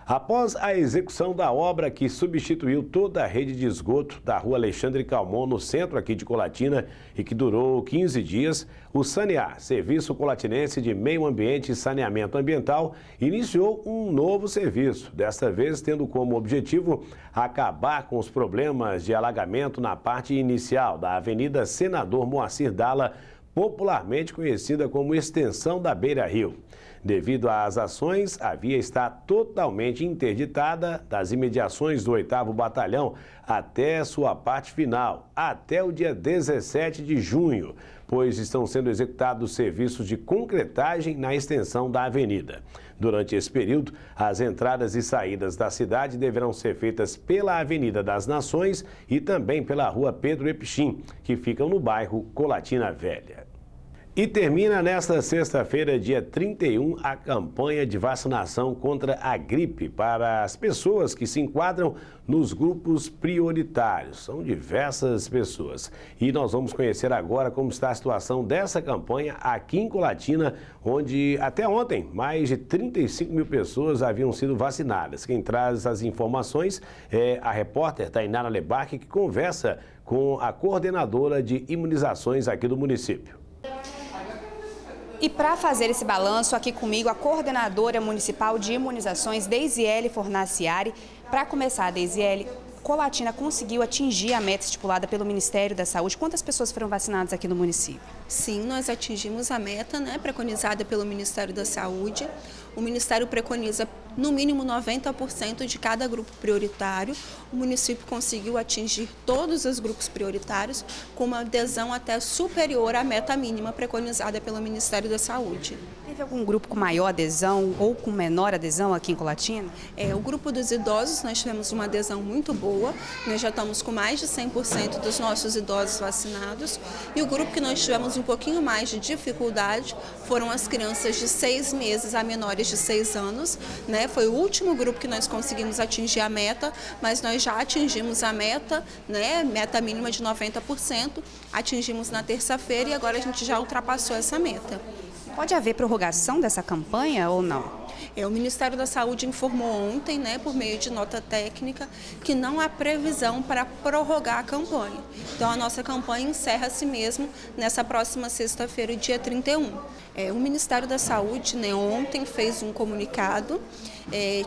Após a execução da obra que substituiu toda a rede de esgoto da rua Alexandre Calmon, no centro aqui de Colatina, e que durou 15 dias, o Sanear, Serviço Colatinense de Meio Ambiente e Saneamento Ambiental, iniciou um novo serviço, desta vez tendo como objetivo acabar com os problemas de alagamento na parte inicial da Avenida Senador Moacir Dalla, popularmente conhecida como Extensão da Beira Rio. Devido às ações, a via está totalmente interditada das imediações do 8º Batalhão até sua parte final, até o dia 17 de junho, pois estão sendo executados serviços de concretagem na extensão da avenida. Durante esse período, as entradas e saídas da cidade deverão ser feitas pela Avenida das Nações e também pela Rua Pedro Epchim, que ficam no bairro Colatina Velha. E termina nesta sexta-feira, dia 31, a campanha de vacinação contra a gripe para as pessoas que se enquadram nos grupos prioritários. São diversas pessoas. E nós vamos conhecer agora como está a situação dessa campanha aqui em Colatina, onde até ontem mais de 35 mil pessoas haviam sido vacinadas. Quem traz as informações é a repórter Tainara Lebac, que conversa com a coordenadora de imunizações aqui do município. E para fazer esse balanço, aqui comigo a coordenadora municipal de imunizações, Deisiele Fornaciari. Para começar, Deisiele, Colatina conseguiu atingir a meta estipulada pelo Ministério da Saúde. Quantas pessoas foram vacinadas aqui no município? Sim, nós atingimos a meta, preconizada pelo Ministério da Saúde. O Ministério preconiza no mínimo 90% de cada grupo prioritário. O município conseguiu atingir todos os grupos prioritários com uma adesão até superior à meta mínima preconizada pelo Ministério da Saúde. Teve algum grupo com maior adesão ou com menor adesão aqui em Colatina? O grupo dos idosos, nós tivemos uma adesão muito boa. Nós já estamos com mais de 100% dos nossos idosos vacinados. E o grupo que nós tivemos um pouquinho mais de dificuldade foram as crianças de 6 meses a menores de 6 anos, Foi o último grupo que nós conseguimos atingir a meta, mas nós já atingimos a meta, meta mínima de 90%, atingimos na terça-feira e agora a gente já ultrapassou essa meta. Pode haver prorrogação dessa campanha ou não? O Ministério da Saúde informou ontem, por meio de nota técnica, que não há previsão para prorrogar a campanha. Então, a nossa campanha encerra-se mesmo nessa próxima sexta-feira, dia 31. O Ministério da Saúde, ontem fez um comunicado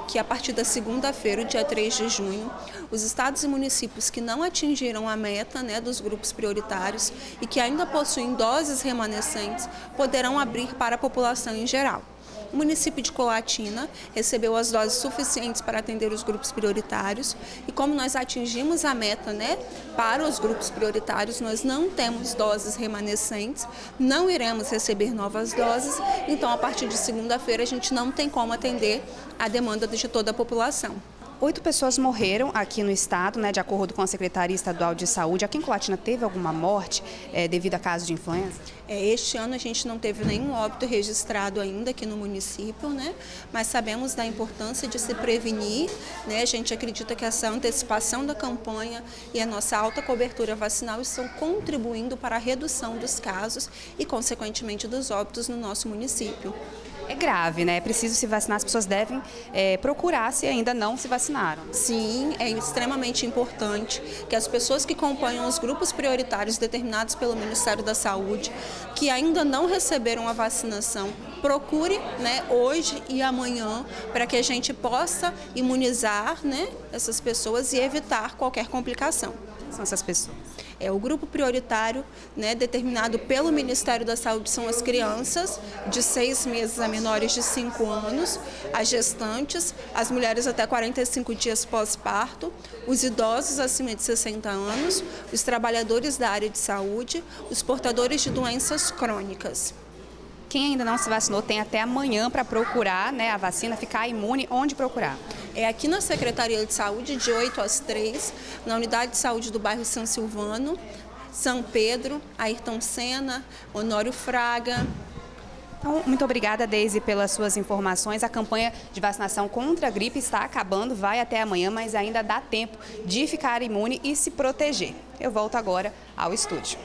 que a partir da segunda-feira, dia 3 de junho, os estados e municípios que não atingiram a meta dos grupos prioritários e que ainda possuem doses remanescentes poderão abrir para a população em geral. O município de Colatina recebeu as doses suficientes para atender os grupos prioritários e como nós atingimos a meta para os grupos prioritários, nós não temos doses remanescentes, não iremos receber novas doses, então a partir de segunda-feira a gente não tem como atender a demanda de toda a população. 8 pessoas morreram aqui no estado, né, de acordo com a Secretaria Estadual de Saúde. Aqui em Colatina teve alguma morte devido a casos de influenza? Este ano a gente não teve nenhum óbito registrado ainda aqui no município, né? Mas sabemos da importância de se prevenir, né? A gente acredita que essa antecipação da campanha e a nossa alta cobertura vacinal estão contribuindo para a redução dos casos e, consequentemente, dos óbitos no nosso município. É grave, né? É preciso se vacinar, as pessoas devem procurar se ainda não se vacinaram. Sim, é extremamente importante que as pessoas que acompanham os grupos prioritários determinados pelo Ministério da Saúde, que ainda não receberam a vacinação, procure, né, hoje e amanhã, para que a gente possa imunizar, né, essas pessoas e evitar qualquer complicação. São essas pessoas? O grupo prioritário, né, determinado pelo Ministério da Saúde são as crianças de 6 meses a menores de 5 anos, as gestantes, as mulheres até 45 dias pós-parto, os idosos acima de 60 anos, os trabalhadores da área de saúde, os portadores de doenças crônicas. Quem ainda não se vacinou tem até amanhã para procurar, né, a vacina, ficar imune. Onde procurar? É aqui na Secretaria de Saúde, de 8 às 3, na Unidade de Saúde do bairro São Silvano, São Pedro, Ayrton Senna, Honório Fraga. Então, muito obrigada, Deise, pelas suas informações. A campanha de vacinação contra a gripe está acabando, vai até amanhã, mas ainda dá tempo de ficar imune e se proteger. Eu volto agora ao estúdio.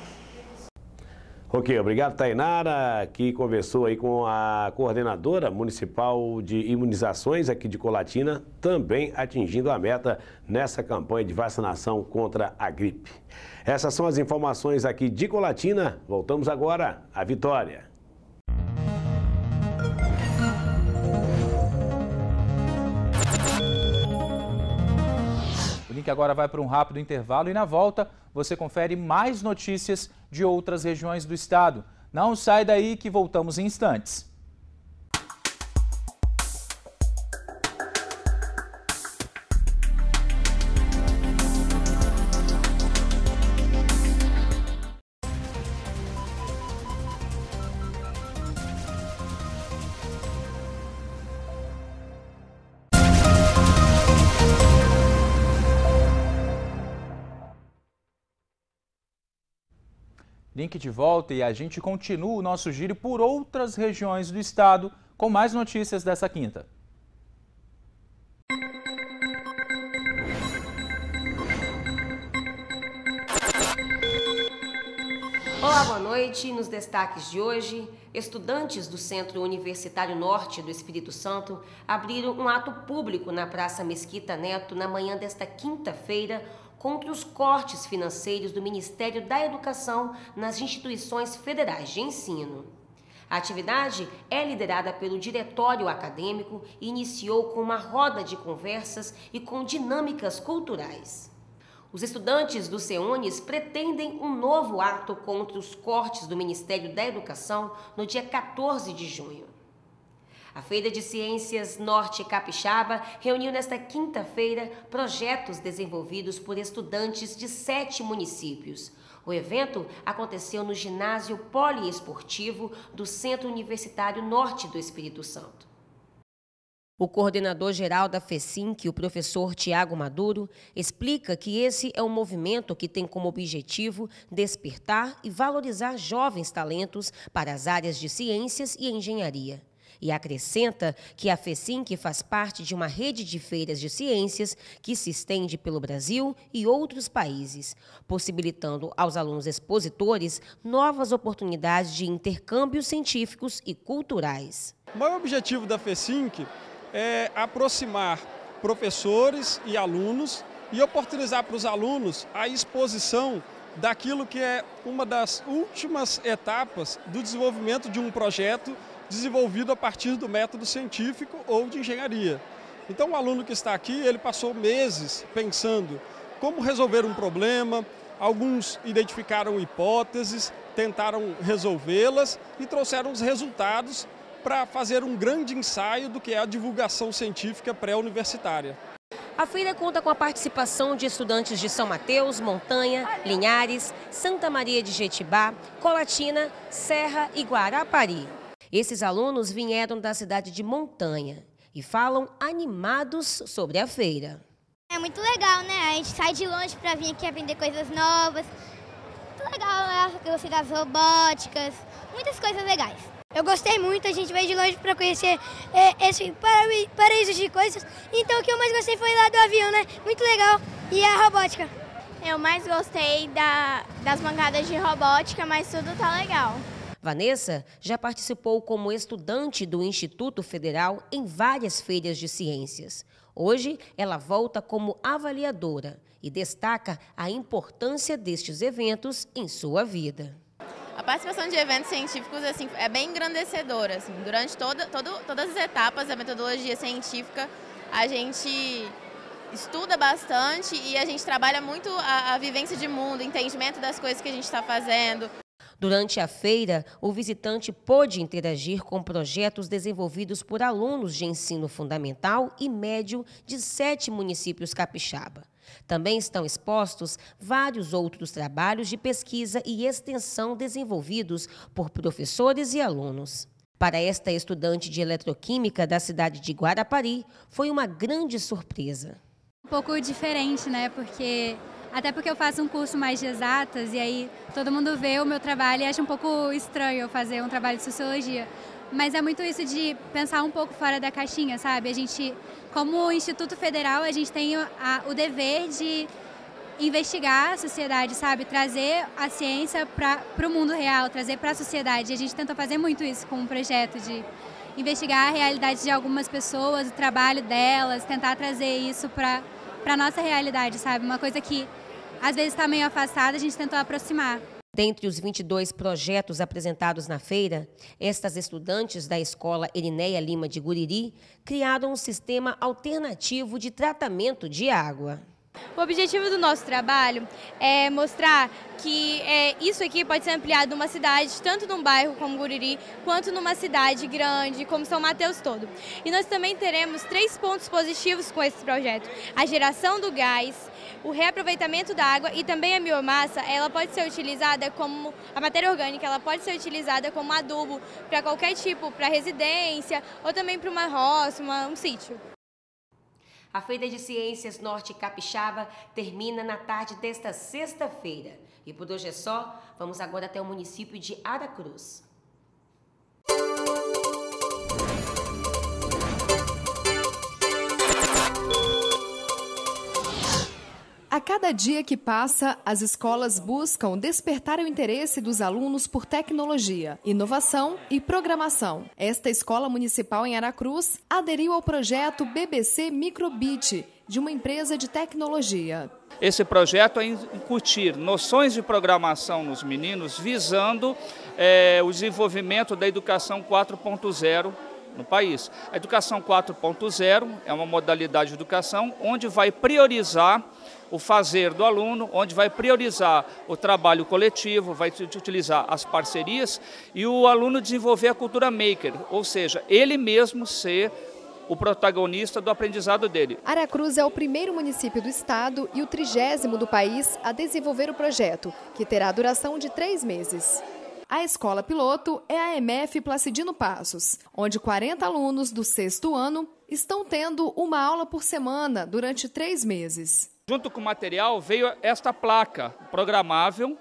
Ok, obrigado, Tainara, que conversou aí com a coordenadora municipal de imunizações aqui de Colatina, também atingindo a meta nessa campanha de vacinação contra a gripe. Essas são as informações aqui de Colatina. Voltamos agora à Vitória. O link agora vai para um rápido intervalo e na volta você confere mais notícias de outras regiões do estado. Não sai daí que voltamos em instantes. Link de volta e a gente continua o nosso giro por outras regiões do estado com mais notícias dessa quinta. Olá, boa noite. Nos destaques de hoje, estudantes do Centro Universitário Norte do Espírito Santo abriram um ato público na Praça Mesquita Neto na manhã desta quinta-feira contra os cortes financeiros do Ministério da Educação nas instituições federais de ensino. A atividade é liderada pelo Diretório Acadêmico e iniciou com uma roda de conversas e com dinâmicas culturais. Os estudantes do CEUNES pretendem um novo ato contra os cortes do Ministério da Educação no dia 14 de junho. A Feira de Ciências Norte Capixaba reuniu nesta quinta-feira projetos desenvolvidos por estudantes de 7 municípios. O evento aconteceu no ginásio poliesportivo do Centro Universitário Norte do Espírito Santo. O coordenador-geral da FECINC, o professor Tiago Maduro, explica que esse é um movimento que tem como objetivo despertar e valorizar jovens talentos para as áreas de ciências e engenharia. E acrescenta que a FECINC faz parte de uma rede de feiras de ciências que se estende pelo Brasil e outros países, possibilitando aos alunos expositores novas oportunidades de intercâmbios científicos e culturais. O maior objetivo da FECINC é aproximar professores e alunos e oportunizar para os alunos a exposição daquilo que é uma das últimas etapas do desenvolvimento de um projeto desenvolvido a partir do método científico ou de engenharia. Então o aluno que está aqui, ele passou meses pensando como resolver um problema, alguns identificaram hipóteses, tentaram resolvê-las e trouxeram os resultados para fazer um grande ensaio do que é a divulgação científica pré-universitária. A feira conta com a participação de estudantes de São Mateus, Montanha, Linhares, Santa Maria de Jetibá, Colatina, Serra e Guarapari. Esses alunos vieram da cidade de Montanha. e falam animados sobre a feira. É muito legal, né? A gente sai de longe para vir aqui aprender coisas novas. Muito legal, né? Eu gostei das robóticas, muitas coisas legais. Eu gostei muito, a gente veio de longe para conhecer esse paraíso de coisas. Então o que eu mais gostei foi lá do avião, né? Muito legal. E a robótica. Eu mais gostei das bancadas de robótica, mas tudo tá legal. Vanessa já participou como estudante do Instituto Federal em várias feiras de ciências. Hoje, ela volta como avaliadora e destaca a importância destes eventos em sua vida. A participação de eventos científicos assim, é bem engrandecedora. Assim. Durante todas as etapas da metodologia científica, a gente estuda bastante e a gente trabalha muito a vivência de mundo, o entendimento das coisas que a gente está fazendo. Durante a feira, o visitante pôde interagir com projetos desenvolvidos por alunos de ensino fundamental e médio de 7 municípios capixaba. Também estão expostos vários outros trabalhos de pesquisa e extensão desenvolvidos por professores e alunos. Para esta estudante de eletroquímica da cidade de Guarapari, foi uma grande surpresa. Um pouco diferente, né? Até porque eu faço um curso mais de exatas e aí todo mundo vê o meu trabalho e acha um pouco estranho eu fazer um trabalho de sociologia. Mas é muito isso de pensar um pouco fora da caixinha, sabe? A gente, como Instituto Federal, a gente tem o dever de investigar a sociedade, sabe? Trazer a ciência para o mundo real, trazer para a sociedade. E a gente tentou fazer muito isso com um projeto de investigar a realidade de algumas pessoas, o trabalho delas, tentar trazer isso para a nossa realidade, sabe? Uma coisa que às vezes está meio afastada, a gente tentou aproximar. Dentre os 22 projetos apresentados na feira, estas estudantes da Escola Erinéia Lima de Guriri criaram um sistema alternativo de tratamento de água. O objetivo do nosso trabalho é mostrar que isso aqui pode ser ampliado numa cidade, tanto num bairro como Guriri, quanto numa cidade grande como São Mateus todo. E nós também teremos 3 pontos positivos com esse projeto: a geração do gás, o reaproveitamento da água e também a biomassa. Ela pode ser utilizada como a matéria orgânica, ela pode ser utilizada como adubo para qualquer tipo, para residência ou também para uma roça, um sítio. A Feira de Ciências Norte Capixaba termina na tarde desta sexta-feira. E por hoje é só, vamos agora até o município de Aracruz. A cada dia que passa, as escolas buscam despertar o interesse dos alunos por tecnologia, inovação e programação. Esta escola municipal em Aracruz aderiu ao projeto BBC Microbit, de uma empresa de tecnologia. Esse projeto é incutir noções de programação nos meninos, visando o desenvolvimento da educação 4.0 no país. A educação 4.0 é uma modalidade de educação onde vai priorizar o fazer do aluno, onde vai priorizar o trabalho coletivo, vai utilizar as parcerias e o aluno desenvolver a cultura maker, ou seja, ele mesmo ser o protagonista do aprendizado dele. Aracruz é o primeiro município do estado e o 30º do país a desenvolver o projeto, que terá duração de 3 meses. A escola piloto é a EMF Placidino Passos, onde 40 alunos do 6º ano estão tendo uma aula por semana durante 3 meses. Junto com o material veio esta placa programável,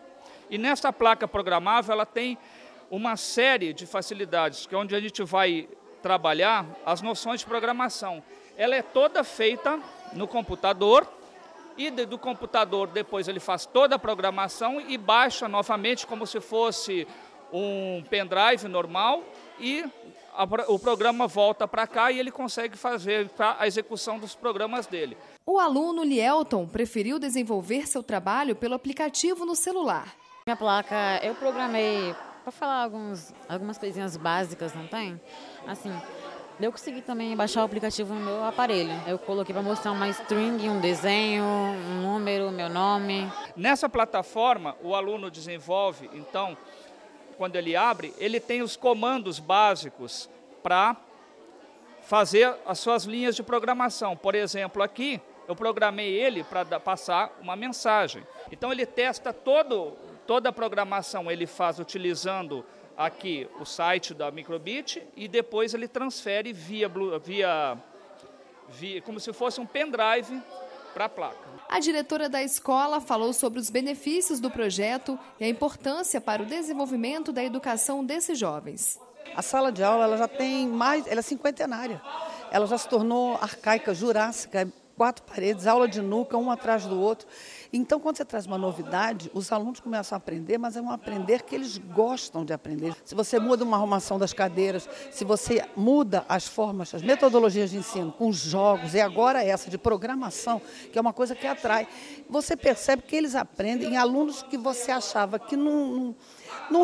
e nesta placa programável ela tem uma série de facilidades, que é onde a gente vai trabalhar as noções de programação. Ela é toda feita no computador, e do computador depois ele faz toda a programação e baixa novamente como se fosse um pendrive normal, e o programa volta para cá e ele consegue fazer a execução dos programas dele. O aluno Lielton preferiu desenvolver seu trabalho pelo aplicativo no celular. Minha placa eu programei para falar algumas coisinhas básicas, não tem? Assim, eu consegui também baixar o aplicativo no meu aparelho. Eu coloquei para mostrar uma string, um desenho, um número, meu nome. Nessa plataforma, o aluno desenvolve, então, quando ele abre, ele tem os comandos básicos para fazer as suas linhas de programação. Por exemplo, aqui eu programei ele para passar uma mensagem. Então ele testa toda a programação, ele faz utilizando aqui o site da Microbit e depois ele transfere via como se fosse um pendrive para a placa. A diretora da escola falou sobre os benefícios do projeto e a importância para o desenvolvimento da educação desses jovens. A sala de aula ela já tem ela é cinquentenária. Ela já se tornou arcaica, jurássica, 4 paredes, aula de nuca, um atrás do outro. Então, quando você traz uma novidade, os alunos começam a aprender, mas é um aprender que eles gostam de aprender. Se você muda uma arrumação das cadeiras, se você muda as formas, as metodologias de ensino com jogos, e agora essa de programação, que é uma coisa que atrai, você percebe que eles aprendem, alunos que você achava que não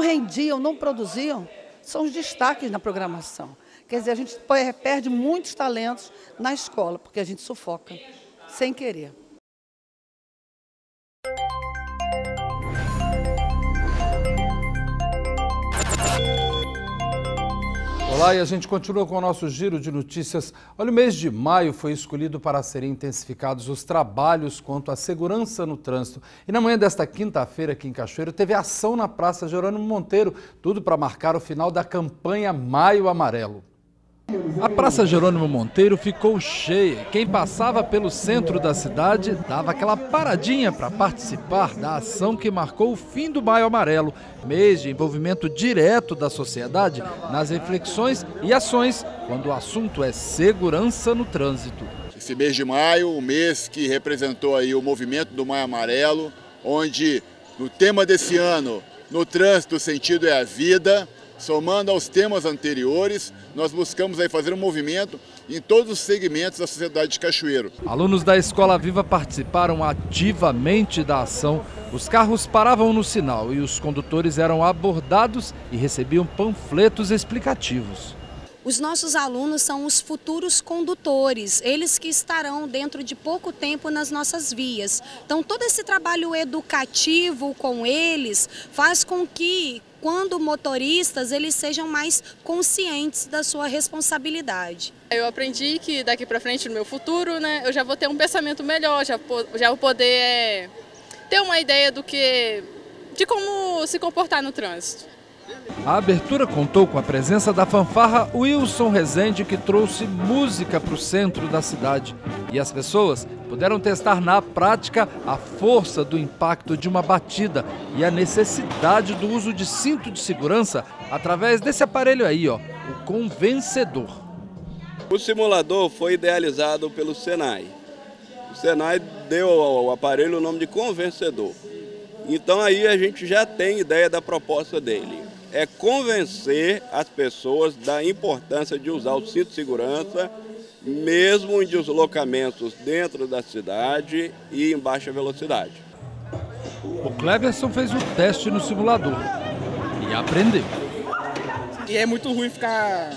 rendiam, não produziam, são os destaques na programação. Quer dizer, a gente perde muitos talentos na escola, porque a gente sufoca, sem querer. Olá, e a gente continua com o nosso giro de notícias. Olha, o mês de maio foi escolhido para serem intensificados os trabalhos quanto à segurança no trânsito. E na manhã desta quinta-feira, aqui em Cachoeiro, teve ação na Praça Jerônimo Monteiro, tudo para marcar o final da campanha Maio Amarelo. A Praça Jerônimo Monteiro ficou cheia. Quem passava pelo centro da cidade dava aquela paradinha para participar da ação que marcou o fim do Maio Amarelo, mês de envolvimento direto da sociedade nas reflexões e ações quando o assunto é segurança no trânsito. Esse mês de maio, o mês que representou aí o movimento do Maio Amarelo, onde no tema desse ano, no trânsito o sentido é a vida, somando aos temas anteriores, nós buscamos aí fazer um movimento em todos os segmentos da sociedade de Cachoeiro. Alunos da Escola Viva participaram ativamente da ação. Os carros paravam no sinal e os condutores eram abordados e recebiam panfletos explicativos. Os nossos alunos são os futuros condutores, eles que estarão dentro de pouco tempo nas nossas vias. Então, todo esse trabalho educativo com eles faz com que, quando motoristas, eles sejam mais conscientes da sua responsabilidade. Eu aprendi que daqui para frente, no meu futuro, eu já vou ter um pensamento melhor, já vou poder ter uma ideia de como se comportar no trânsito. A abertura contou com a presença da fanfarra Wilson Rezende, que trouxe música para o centro da cidade. E as pessoas puderam testar na prática a força do impacto de uma batida e a necessidade do uso de cinto de segurança através desse aparelho aí, ó, o Convencedor. O simulador foi idealizado pelo Senai. O Senai deu ao aparelho o nome de Convencedor. Então aí a gente já tem ideia da proposta dele. É convencer as pessoas da importância de usar o cinto de segurança, mesmo em deslocamentos dentro da cidade e em baixa velocidade. O Cleverson fez o teste no simulador e aprendeu. E é muito ruim ficar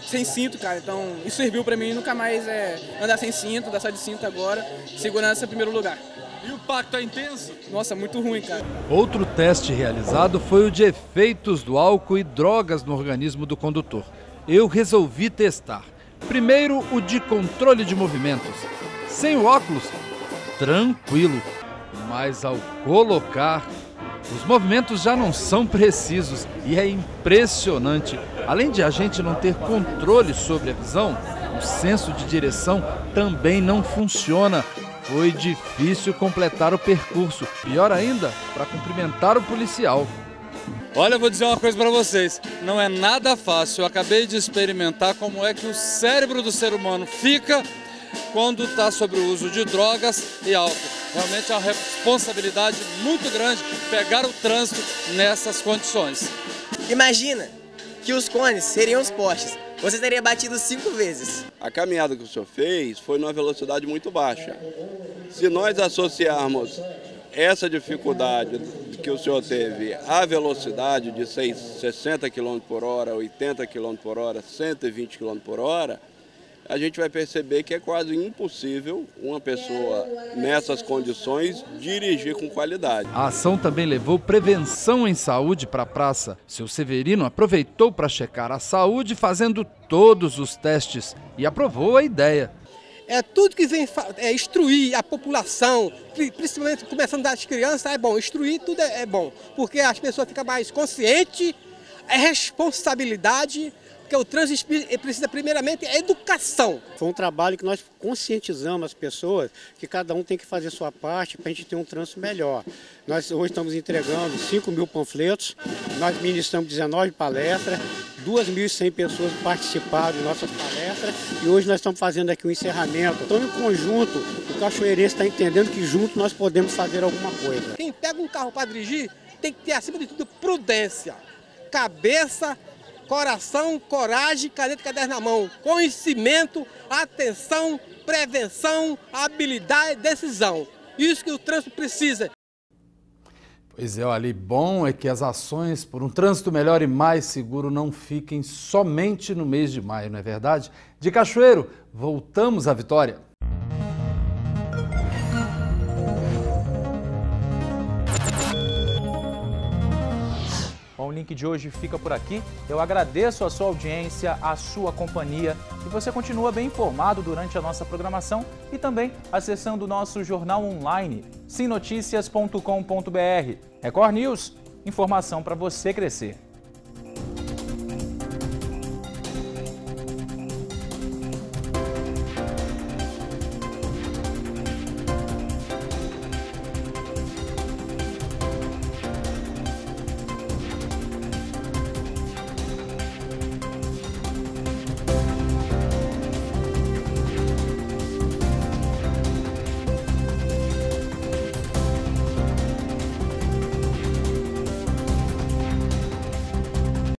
sem cinto, cara. Então isso serviu para mim nunca mais andar sem cinto, andar só de cinto agora. Segurança em primeiro lugar. E o impacto é intenso? Nossa, muito ruim, cara. Outro teste realizado foi o de efeitos do álcool e drogas no organismo do condutor. Eu resolvi testar. Primeiro, o de controle de movimentos. Sem o óculos, tranquilo. Mas ao colocar, os movimentos já não são precisos e é impressionante. Além de a gente não ter controle sobre a visão, o senso de direção também não funciona. Foi difícil completar o percurso. Pior ainda, para cumprimentar o policial. Olha, eu vou dizer uma coisa para vocês. Não é nada fácil. Eu acabei de experimentar como é que o cérebro do ser humano fica quando está sob o uso de drogas e álcool. Realmente é uma responsabilidade muito grande pegar o trânsito nessas condições. Imagina que os cones seriam os postes. Você teria batido 5 vezes. A caminhada que o senhor fez foi numa velocidade muito baixa. Se nós associarmos essa dificuldade que o senhor teve à velocidade de 60 km por hora, 80 km por hora, 120 km por hora, a gente vai perceber que é quase impossível uma pessoa nessas condições dirigir com qualidade. A ação também levou prevenção em saúde para a praça. Seu Severino aproveitou para checar a saúde fazendo todos os testes e aprovou a ideia. Tudo que vem instruir a população, principalmente começando das crianças, é bom. Instruir tudo é bom, porque as pessoas ficam mais conscientes, é responsabilidade, porque o trânsito precisa primeiramente de educação. Foi um trabalho que nós conscientizamos as pessoas que cada um tem que fazer sua parte para a gente ter um trânsito melhor. Nós hoje estamos entregando 5.000 panfletos, nós ministramos 19 palestras, 2.100 pessoas participaram de nossas palestras e hoje nós estamos fazendo aqui um encerramento. Então, em conjunto, o cachoeirense está entendendo que junto nós podemos fazer alguma coisa. Quem pega um carro para dirigir tem que ter, acima de tudo, prudência, cabeça, coração, coragem, caneta e caderno na mão, conhecimento, atenção, prevenção, habilidade e decisão. Isso que o trânsito precisa. Pois é, olha, bom é que as ações por um trânsito melhor e mais seguro não fiquem somente no mês de maio, não é verdade? De Cachoeiro, voltamos à Vitória. Bom, o link de hoje fica por aqui. Eu agradeço a sua audiência, a sua companhia e você continua bem informado durante a nossa programação e também acessando o nosso jornal online, simnoticias.com.br. Record News, informação para você crescer.